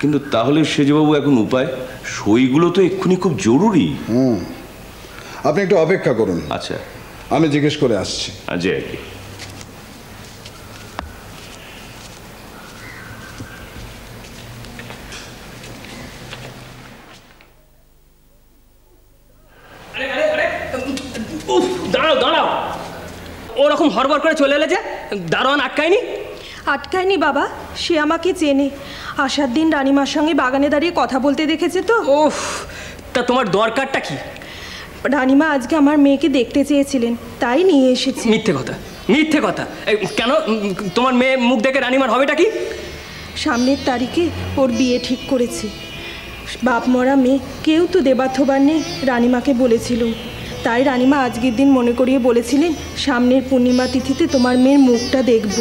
কিন্তু তাহলে সেজবাবু এখন উপায়? সইগুলো তো এক্ষুনি খুব জরুরি। আপনি একটু অপেক্ষা করুন। আচ্ছা, আমি জিজ্ঞেস করে আসছি। আজকে আর কি। দাঁড়াও দাঁড়াও, ওরকম হড়বড় করে চলে এলে যে, দারোয়ান আটকায়নি? আটকায়নি বাবা, সে আমাকে চেনে। আসার দিন রানীমার সঙ্গে বাগানে দাঁড়িয়ে কথা বলতে দেখেছে তো। ওফ, তা তোমার দরকারটা কি? রানীমা আজকে আমার মেয়েকে দেখতে চেয়েছিলেন, তাই নিয়ে এসেছি। মিথ্যে কথা, মিথ্যে কথা। কেন, তোমার মেয়ে মুখ দেখে রানীমার হবেটা কি? সামনের তারিখে ওর বিয়ে ঠিক করেছি। বাপ মরা মেয়ে, কেউ তো দেবাথবার নেই, রানীমাকে বলেছিল। তাই রানীমা আজকের দিন মনে করিয়ে বলেছিলেন, সামনের পূর্ণিমা তিথিতে তোমার মেয়ের মুখটা দেখব।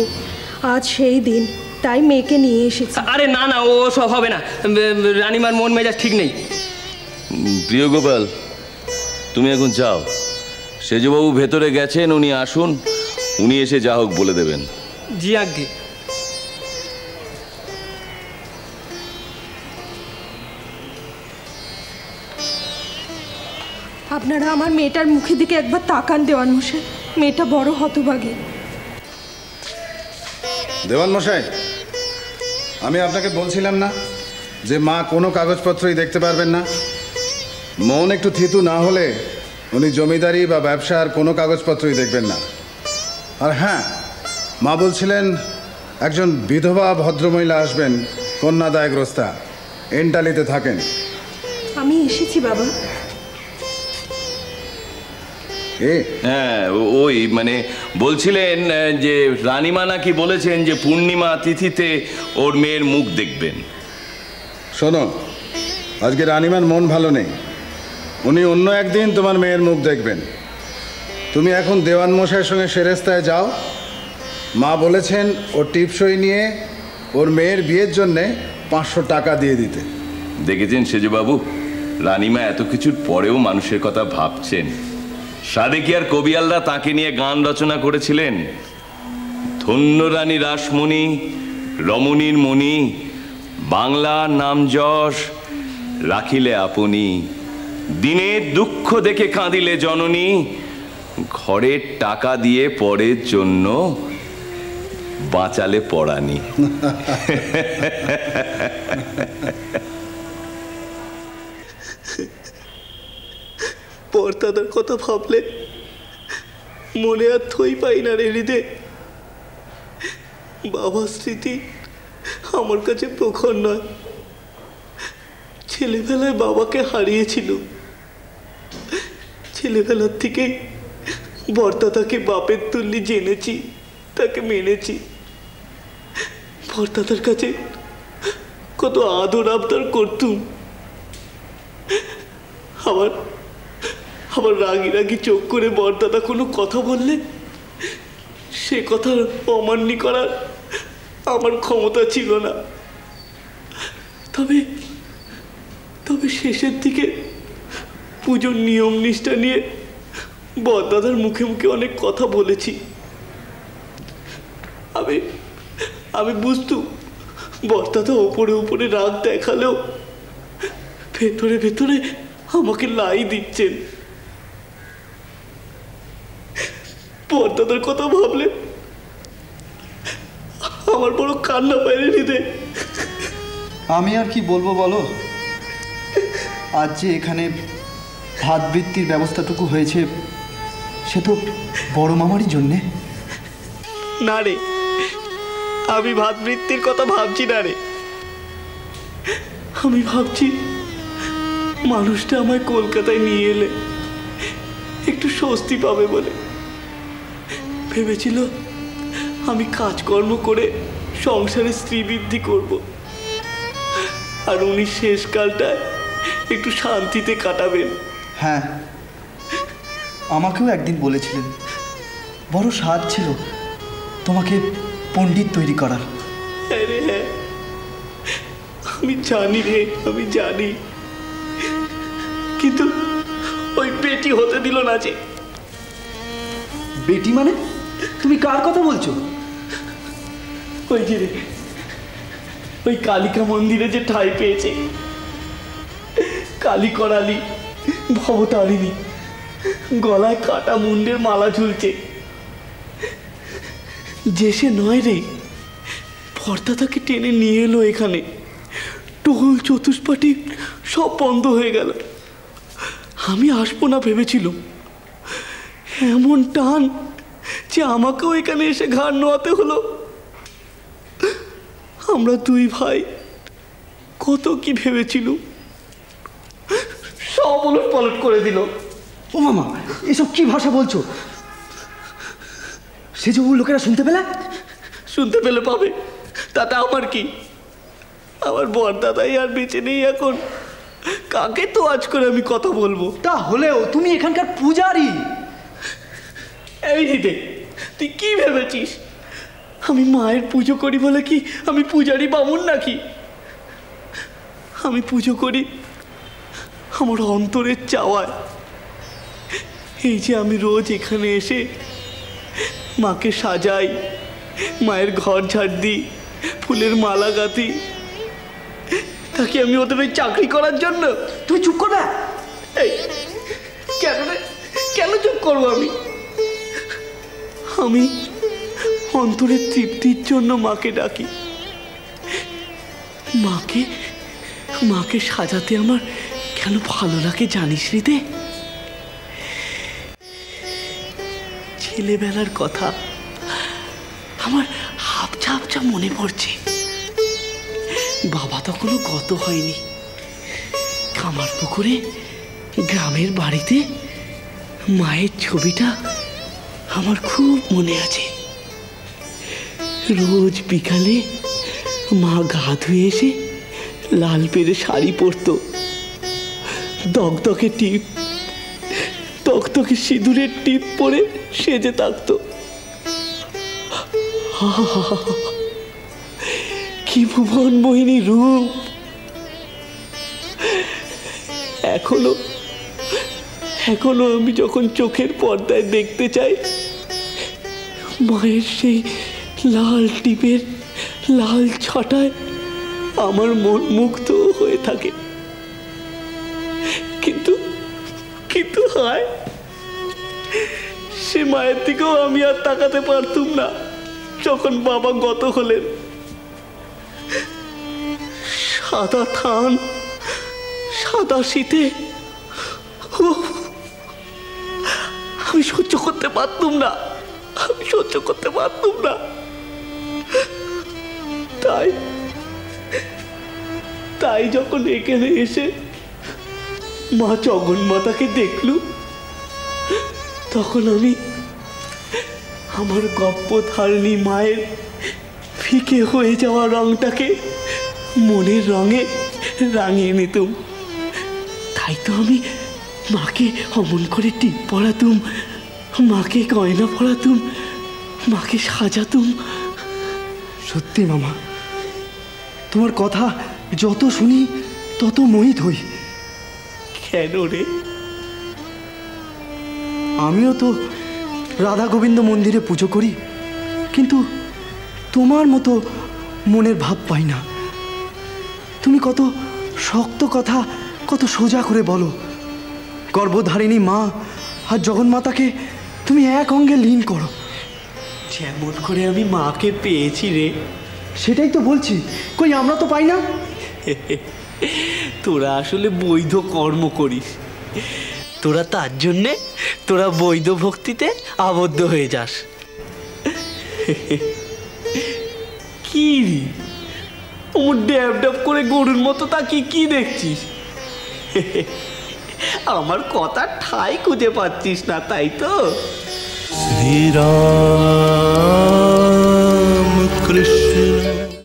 আজ সেই দিন, তাই মেয়েকে নিয়ে এসেছি। আরে না না, ও সব হবে না। রানীমার মন মেজাজ ঠিক নেই। প্রিয় গোপাল, তুমি এখন যাও। সেজবাবু ভেতরে গেছেন, উনি আসুন, উনি এসে যা হোক বলে দেবেন। জি আজ্ঞে। আপনারা আমার মেয়েটার মুখের দিকে একবার তাকান দেওয়ান মশাই, মেয়েটা বড় হতভাগী। দেওয়ান মশাই, আমি আপনাকে বলছিলাম না যে মা কোনো কাগজপত্রই দেখতে পারবেন না? মন একটু থিতু না হলে উনি জমিদারি বা ব্যবসার কোনো কাগজপত্রই দেখবেন না। আর হ্যাঁ, মা বলছিলেন একজন বিধবা ভদ্রমহিলা আসবেন, কন্যাদায়গ্রস্তা, এন্টালিতে থাকেন। আমি এসেছি বাবা। হ্যাঁ, ওই মানে বলছিলেন যে রানীমা নাকি বলেছেন যে পূর্ণিমা তিথিতে ওর মেয়ের মুখ দেখবেন। শোনো, আজকে রানীমার মন ভালো নেই, উনি অন্য একদিন তোমার মেয়ের মুখ দেখবেন। তুমি এখন দেওয়ান মশাইয়ের সঙ্গে সেরেস্তায় যাও। মা বলেছেন ওর টিপসই নিয়ে ওর মেয়ের বিয়ের জন্যে 500 টাকা দিয়ে দিতে। দেখেছেন সেজবাবু, রানীমা এত কিছুর পরেও মানুষের কথা ভাবছেন। সাদেকি আর কবিয়ালরা তাকে নিয়ে গান রচনা করেছিলেন, ধন্য রানী রাসমণি, রমণীর মণি, বাংলার নাম যশ রাখিলে আপনি, দিনের দুঃখ দেখে কাঁদিলে জননী, ঘরের টাকা দিয়ে পরের জন্য বাঁচালে পরাণী। পর্দাদার কথা ভাবলে মনে আর থই পাই না রে হৃদে। বাবার স্মৃতি আমার কাছে প্রখর নয়। ছেলেবেলায় বাবাকে হারিয়েছিল, ছেলেবেলার থেকে বরদাদাকে বাপের তুল্লি জেনেছি, তাকে মেনেছি। বরদাদার কাছে কত আদর আবদার করতুম। আবার রাগি রাগি চোখ করে বরদাদা কোনো কথা বললে সে কথার অমান্য করার আমার ক্ষমতা ছিল না। তবে শেষের দিকে পুজোর নিয়ম নিষ্ঠা নিয়ে বরদাদার মুখে মুখে অনেক কথা বলেছি। আমি বুঝতুম বরদাদা ওপরে ওপরে রাগ দেখালেও ভেতরে ভেতরে আমাকে লাই দিচ্ছেন। বরদাদার কথা ভাবলে আমার বড় কান্না পায় রে। আমি আর কি বলবো বলো, আজ যে এখানে ভাত বৃত্তির ব্যবস্থাটুকু হয়েছে সে তো বড় মামারই জন্যে। না রে, আমি ভাত বৃত্তির কথা ভাবছি না রে। আমি ভাবছি মানুষটা আমায় কলকাতায় নিয়ে এলে একটু স্বস্তি পাবে বলে। ভেবেছিল আমি কাজকর্ম করে সংসারে শ্রীবৃদ্ধি করব, আর উনি শেষকালটায় একটু শান্তিতে কাটাবেন। হ্যাঁ, আমাকেও একদিন বলেছিলেন বড় স্বাদ ছিল তোমাকে পণ্ডিত তৈরি করার। হ্যাঁ রে, হ্যাঁ, আমি জানি রে, আমি জানি। কিন্তু ওই বেটি হতে দিল না যে। বেটি মানে? তুমি কার কথা বলছো? ওই যে রে, ওই কালিকা মন্দিরে যে ঠাঁই পেয়েছে, কালী করালি ভবতারিণী, গলায় কাটা মুন্ডের মালা ঝুলছে, যে সে নয় রে, পর্দা তাকে টেনে নিয়ে এলো এখানে। টোল চতুষ্পাটি সব বন্ধ হয়ে গেল। আমি আসবো না ভেবেছিলাম, এমন টান যে আমাকেও এখানে এসে ঘাড় নোয়াতে হলো। আমরা দুই ভাই কত কি ভেবেছিলাম, সব উলট পালট করে দিল। ও মামা, এসব কি ভাষা বলছো? সে যে লোকেরা শুনতে পেলে? শুনতে পেলে পাবে, তাতে আমার কি? আমার বরদাদাই আর বেঁচে নেই এখন, কাকে তো আজ করে আমি কথা বলবো? তাহলেও তুমি এখানকার পূজারি। এই দিতে তুই কি ভেবেছিস আমি মায়ের পুজো করি বলে কি আমি পূজারি বামুন নাকি? আমি পুজো করি আমার অন্তরের চাওয়ায়। এই যে আমি রোজ এখানে এসে মাকে সাজাই, মায়ের ঘর ঝাড় দিই, ফুলের মালা গাঁথি, তাকে আমি ওদের ওই চাকরি করার জন্য? তুই চুপ করবে? এই কেন রে, কেন চুপ করবো? আমি অন্তরের তৃপ্তির জন্য মাকে ডাকি। মাকে সাজাতে আমার কেন ভালো লাগে জানিস রে? ছেলেবেলার কথা আমার হাপচা হাপচা মনে পড়ছে। বাবা তখনও গত হয়নি। কামারপুকুরে গ্রামের বাড়িতে মায়ের ছবিটা আমার খুব মনে আছে। রোজ বিকালে মা গা ধুয়ে এসে লাল পেরে শাড়ি পরতো, দগদগে টিপ, তকতকে সিঁদুরের টিপ পরে সেজে থাকতো। কি ভুবন মোহিনী রূপ! এখনো আমি যখন চোখের পর্দায় দেখতে চাই, মায়ের সেই লাল টিপের লাল ছটায় আমার মন মুগ্ধ হয়ে থাকে। কিন্তু হায়, সে মায়ের দিকেও আমি আর তাকাতে পারতুম না যখন বাবা গত হলেন। সাদা থান, সাদা শীতে আমি সহ্য করতে পারতুম না। তাই যখন এখানে এসে মা জগন্মাতাকে দেখলু, তখন আমি আমার গপ্পধারিণী মায়ের ফিকে হয়ে যাওয়া রংটাকে মনের রঙে রাঙিয়ে নিতুম। তাই তো আমি মাকে অমন করে টিপ পরাতুম, মাকে গয়না পরাতুম, মাকে সাজাতুম। সত্যি মামা, তোমার কথা যত শুনি তত মোহিত হই। কেন রে? আমিও তো রাধা গোবিন্দ মন্দিরে পুজো করি, কিন্তু তোমার মতো মনের ভাব পাই না। তুমি কত শক্ত কথা কত সোজা করে বলো। গর্ভধারিণী মা আর জগন্মাতাকে তুমি এক অঙ্গে লীন করো। যেমন করে আমি মাকে পেয়েছি রে। সেটাই তো বলছি, কই আমরা তো পাই না। তোরা আসলে বৈধ কর্ম করিস, তোরা তার জন্যে তোরা বৈধ ভক্তিতে আবদ্ধ হয়ে যাস। কি রে, ওর ড্যাব ড্যাব করে গরুর মতো তাকিয়ে কি দেখছিস? আমার কথা ঠাই খুঁজে পাচ্ছিস না, তাই তো? শ্রীরাম কৃষ্ণ